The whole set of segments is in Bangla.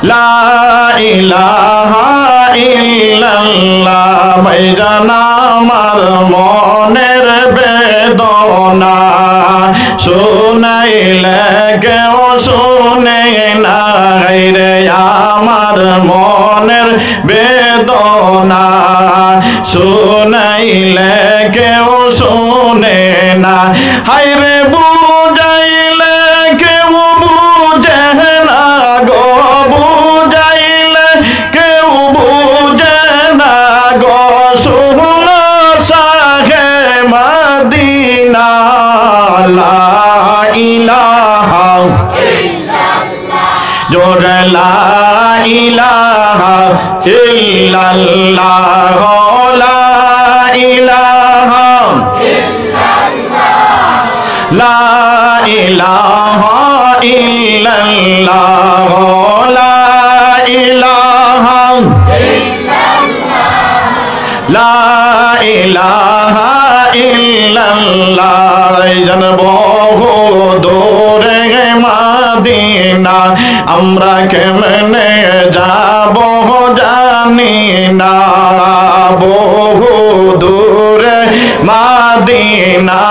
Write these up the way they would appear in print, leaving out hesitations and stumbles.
লা ইলাহা ইল্লাল্লাহ ভাইজান আমার মনের বেদনা শুনাইলে কেউ শুনে না রে আমার মনের বেদনা শুনাইলে কেউ শুনে না হায়রে বুঝাইলে কেউ বুঝে না গো বুঝাইলে কেউ বুঝে না গো শুনো শাহে মদিনা লা ইলাহা জোরে লা ইলাহা ইল্লাল্লাহ লা ইলাহা লা ইলাহা ইল্লাল্লাহ লা ইলাহা লা ইলাহা ইল্লাল্লাহ জানবো দূরে মদিনা আমরা কেমনে যাব জানি না বহু দূরে মদিনা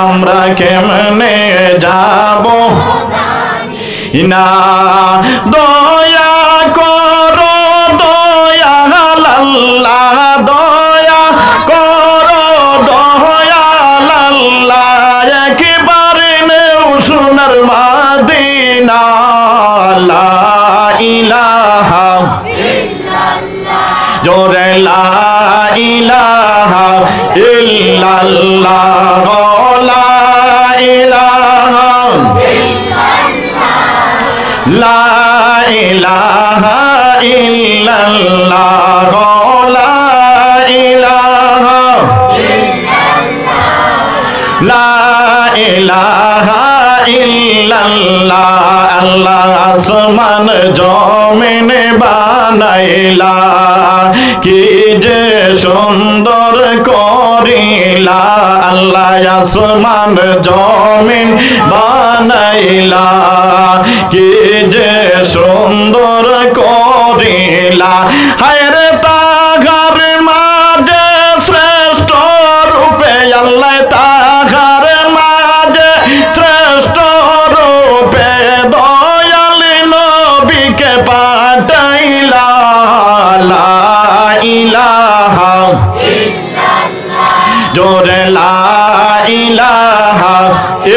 আমরা কেমনে যাব না দয়া করো দয়াল আল্লাহ দয়া করো দয়াল আল্লাহ একবারে নেও সোনার মদিনা লা ইলাহা ইল্লাল্লাহ জোরে লা ইলাহা ইল্লাল্লাহ লা ইলাহা লা ইলাহা ইল্লাল্লাহ লা ইলাহা লা ইলাহা ইল্লাল্লাহ আল্লাহ আসমান জমিন বানাইলা কি যে সুন্দর করিলা আল্লাহ আসমান জমিন বানাইলা কি যে সুন্দর করিলা হায়রে তাহার মাঝে শ্রেষ্ঠ রূপে আল্লাহ তাহার মাঝে শ্রেষ্ঠ রূপে দয়াল নবীকে পাঠাইলা লা ইলাহা ইল্লাল্লাহ জোরে লা ইলাহা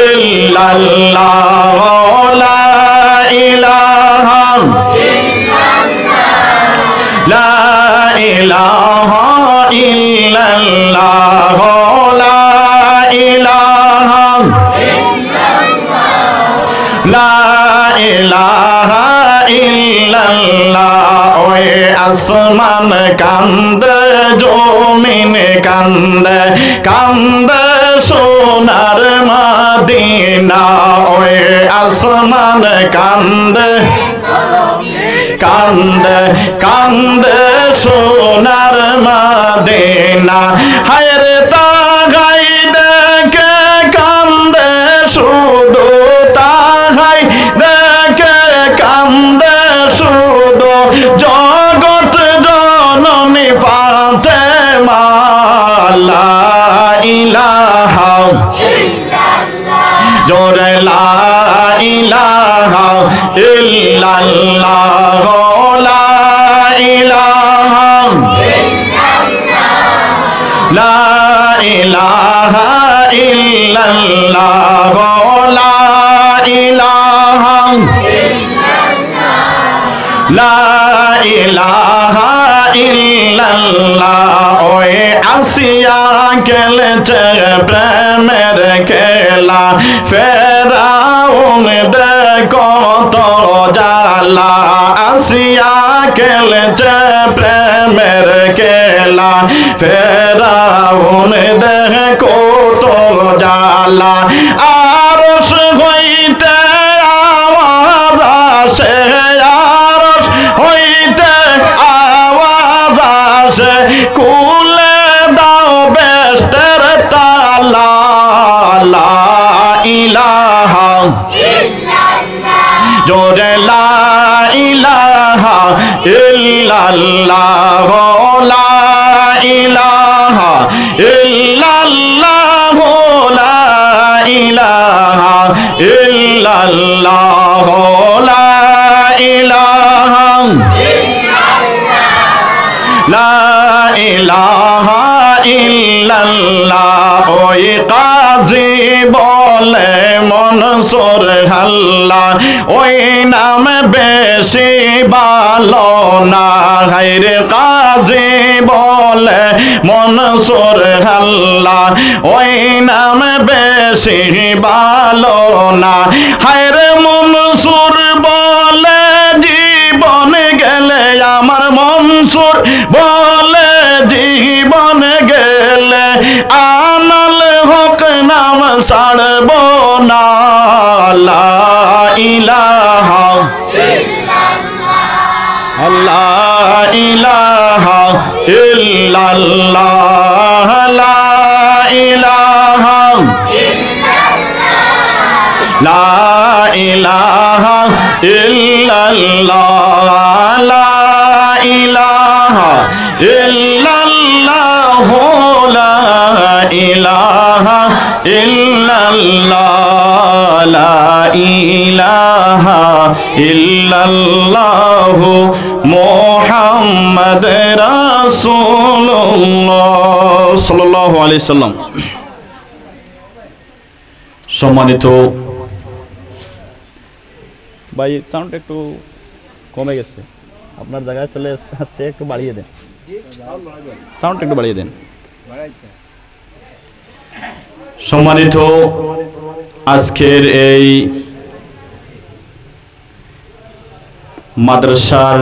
ইল্লাল্লাহ লা ইলাহা ইল্লাল্লাহ লা ইলাহা ইল্লাল্লাহ লা ইলাহা ইল্লাল্লাহ লা ইলাহা ইল্লাল্লাহ ওই আসমান কান্দে জমিন কান্দে কান্দে সোনার মদিনা ওই আসমান কান্দে কান্দে কান্দে সোনার মদিনা হায়রে তাগাই দেখে কান্দে শুধু তাগাই দেখে কান্দে শুধু জগৎ জননী ফাতেমা লা ইলাহা ইল্লাল্লাহ জোরে লা ইলাহা ইল্লাল্লাহ লা ইলাহা ইল্লাল্লাহ লা ইলাহা ইল্লাল্লাহ লা ইলাহা ইল্লাল্লাহ লা ইলাহা ইল্লাল্লাহ ওই আসিয়া খেলেছে প্রেমের খেলা ফেরাউন দেখো তো জালা আসিয়া খেলেছে প্রেমের খেলা ফেরাউন দেখো তো জালা আরশ হইতে আওয়াজ আসে আরশ হইতে আওয়াজ আসে কুলে দাও বেস্তের তালা লা ইলাহা ইল্লাল্লাহ জোরে লা ইলাহা ইল্লাল্লাহ লা ইলাহা ইল্লাল্লাহ লা ইলাহা ইল্লাল্লাহ লা ইলাহা লা ইলাহা ইল্লাল্লাহ ওই কাজী বলে মনসুর আল্লাহ ওই নাম বেশি ভালো না হায়রে কাজী বলে মনসুর আল্লাহ ওই নাম বেশি ভালো না হায়রে মনসুর বলে জীবন গেলে আমার মনসুর বলে জীবন গেলে আনাল হক নাম ছাড়ব না লা ইলাহা লা ইলাহা ইল্লাল্লাহ লা ইলাহা লা ইলাহা ইল্লাল্লাহ লা ইলাহা ইল্লাল্লাহ লা ইলাহা ইল্লাল্লাহ লা ইলাহা ইল্লাল্লাহ মুহাম্মদ রাসূলুল্লাহ সাল্লাল্লাহু আলাইহি সাল্লাম। সম্মানিত ভাই, সাউন্ড একটু কমে গেছে, আপনার জায়গায় চলে আসছে, একটু বাড়িয়ে দেন, সাউন্ড একটু বাড়িয়ে দেন। সম্মানিত আজকের এই মাদ্রাসার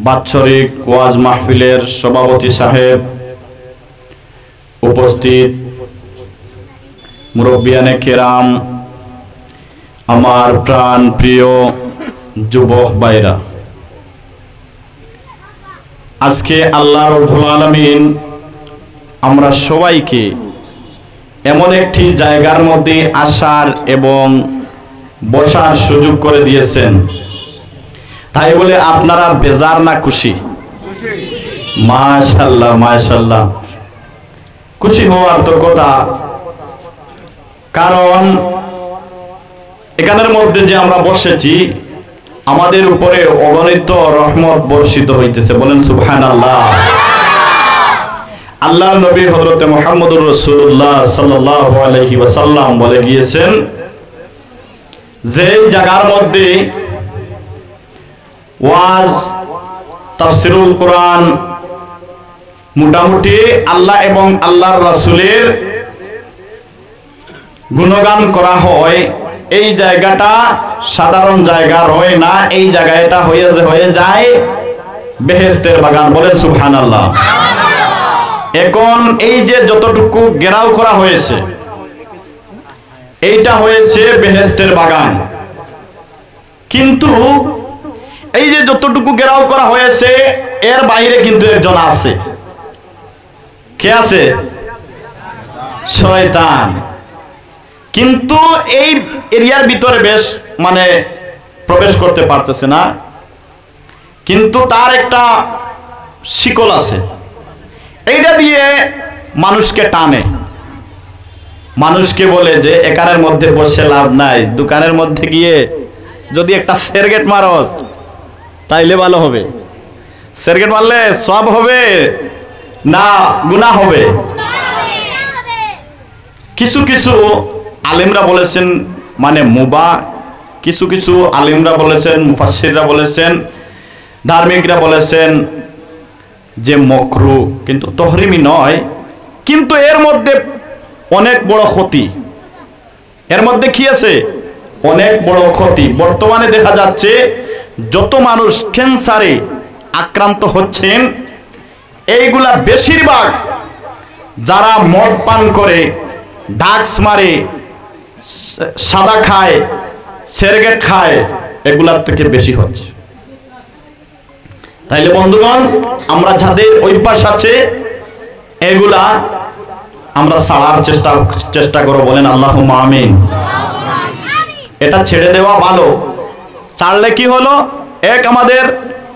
বাৎসরিক ওয়াজ মাহফিলের সভাপতি সাহেব, উপস্থিত মুরব্বিয়ানে কেরাম, আমার প্রাণ প্রিয় যুবক ভাইরা, আজকে আল্লাহ রাব্বুল আলামিন আমরা সবাইকে এমন একটি জায়গার মধ্যে আসার এবং বসার সুযোগ করে দিয়েছেন। তাই বলে আপনারা বেজার না খুশি? মাশাআল্লাহ মাশাআল্লাহ, খুশি হওয়ার তো কথা, কারণ এখানের মধ্যে যে আমরা বসেছি আমাদের উপরে অগণিত রহমত বর্ষিত হইতেছে, বলেন সুবহানাল্লাহ। আল্লাহর নবী হযরত মুহাম্মদুর রাসূলুল্লাহ সাল্লাল্লাহু আলাইহি ওয়াসাল্লাম বলে গিয়েছেন, যে জায়গার মধ্যে ওয়াজ, তাফসীরুল কোরআন, মোটামুটি আল্লাহ এবং আল্লাহর রাসূলের গুণগান করা হয়, এই জায়গাটা সাধারণ জায়গা রয় না, এই জায়গাটা হয়ে যায় বেহেশতের বাগান, বলেন সুবহানাল্লাহ। এখন এই যে যতটুকু ঘেরাও করা হয়েছে এইটা হয়েছে বেহেশতের বাগান, কিন্তু এই যে যতটুকু ঘেরাও করা হয়েছে এর বাইরে কিন্তু একজন আছে। কে আছে? শয়তান। কিন্তু এই এরিয়ার ভিতরে বেশ মানে প্রবেশ করতে পারতেছে না, কিন্তু তার একটা শিকল আছে, এইটা দিয়ে মানুষকে টানে, মানুষকে বলে যে এখানের মধ্যে বসে লাভ নাই, দোকানের মধ্যে গিয়ে যদি একটা সেরগেট মারস তাইলে ভালো হবে। সেরগেট মারলে সব হবে না গুনাহ হবে? কিছু কিছু আলেমরা বলেছেন মানে মুবা, কিছু কিছু আলেমরা বলেছেন, মুফাসসিররা বলেছেন, ধার্মিকরা বলেছেন যে মকরু, কিন্তু তহরিমি নয়। কিন্তু এর মধ্যে অনেক বড় ক্ষতি, এর মধ্যে কি আছে? অনেক বড় ক্ষতি। বর্তমানে দেখা যাচ্ছে যত মানুষ ক্যান্সারে আক্রান্ত হচ্ছেন এইগুলা বেশিরভাগ যারা মদ পান করে, ড্রাগস মারে, সাদা খায়, সিগারেট খায়, এগুলার থেকে বেশি হচ্ছে। তাইলে বন্ধুগণ, আমরা যাদের অভ্যাস আছে এগুলা আমরা ছাড়ার চেষ্টা করব, বলেন আল্লাহুম্মা আমিন। এটা ছেড়ে দেওয়া ভালো। ছাড়লে কি হলো? এক আমাদের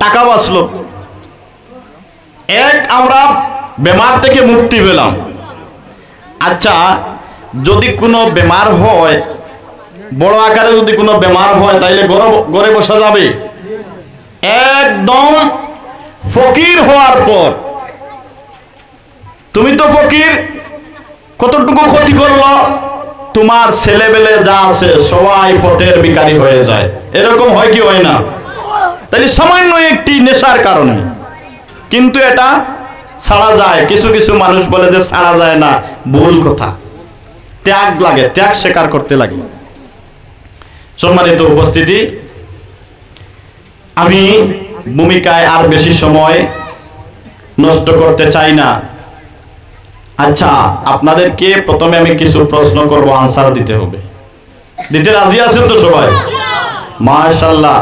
টাকা বাঁচলো, এক আমরা বেমার থেকে মুক্তি পেলাম। আচ্ছা, যদি কোনো বেমার হয়, বড় আকারে যদি কোনো বেমার হয়, তাইলে ঘরে বসা যাবে? একদম ফকির হওয়ার পর, তুমি তো ফকির, কতটুকু ক্ষতি করলো, তোমার ছেলেবেলে যা আছে সবাই পথের ভিখারি হয়ে যায়। এরকম হয় কি হয় না? তাহলে সামান্য একটি নেশার কারণে, কিন্তু এটা ছাড়া যায়। কিছু কিছু মানুষ বলে যে ছাড়া যায় না, ভুল কথা। ত্যাগ লাগে, ত্যাগ স্বীকার করতে লাগে। সম্মানিত উপস্থিতি, আমি ভূমিকায় আর বেশি সময় নষ্ট করতে চাই না। আচ্ছা, আপনাদেরকে প্রথমে আমি কিছু প্রশ্ন করব, আনসার দিতে হবে। দিতে রাজি আছেন তো সবাই? মাশাআল্লাহ।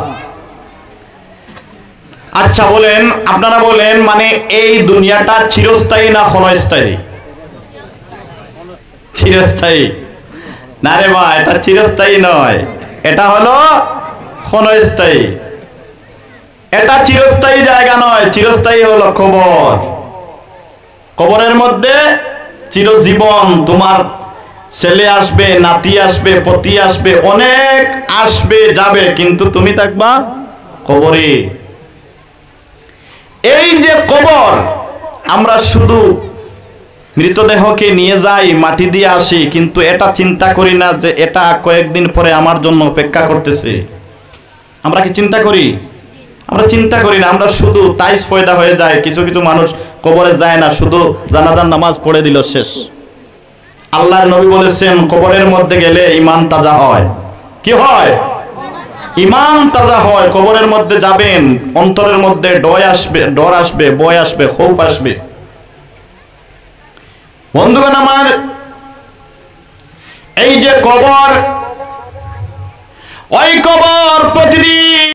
আচ্ছা বলেন, আপনারা বলেন, মানে এই দুনিয়াটা চিরস্থায়ী না ক্ষণস্থায়ী? চিরস্থায়ী না রে ভাই, এটা চিরস্থায়ী নয়, এটা হলো ক্ষণস্থায়ী। এটা চিরস্থায়ী জায়গা নয়, চিরস্থায়ী হলো কবর। কবরের মধ্যে চিরজীবন তোমার ছেলে আসবে, নাতি আসবে, পতি আসবে, অনেক আসবে যাবে, কিন্তু তুমি থাকবা কবরে। এই যে কবর, আমরা শুধু মৃতদেহকে নিয়ে যাই, মাটি দিয়ে আসি, কিন্তু এটা চিন্তা করি না যে এটা কয়েকদিন পরে আমার জন্য অপেক্ষা করতেছে। আমরা কি চিন্তা করি? আমরা চিন্তা করি না। আমরা শুধু তাইস পয়দা হয়ে যায়। কিছু কিছু মানুষ কবরে যায় না, শুধু জানাজার নামাজ পড়ে দিল, শেষ। আল্লাহর নবী বলেছেন, কবরের মধ্যে গেলে ঈমান তাজা হয়। কি হয়? ঈমান তাজা হয়। কবরের মধ্যে যাবেন, অন্তরের মধ্যে ডর আসবে, ভয় আসবে, ক্ষোভ আসবে। বন্ধুগণ আমার, এই যে কবর,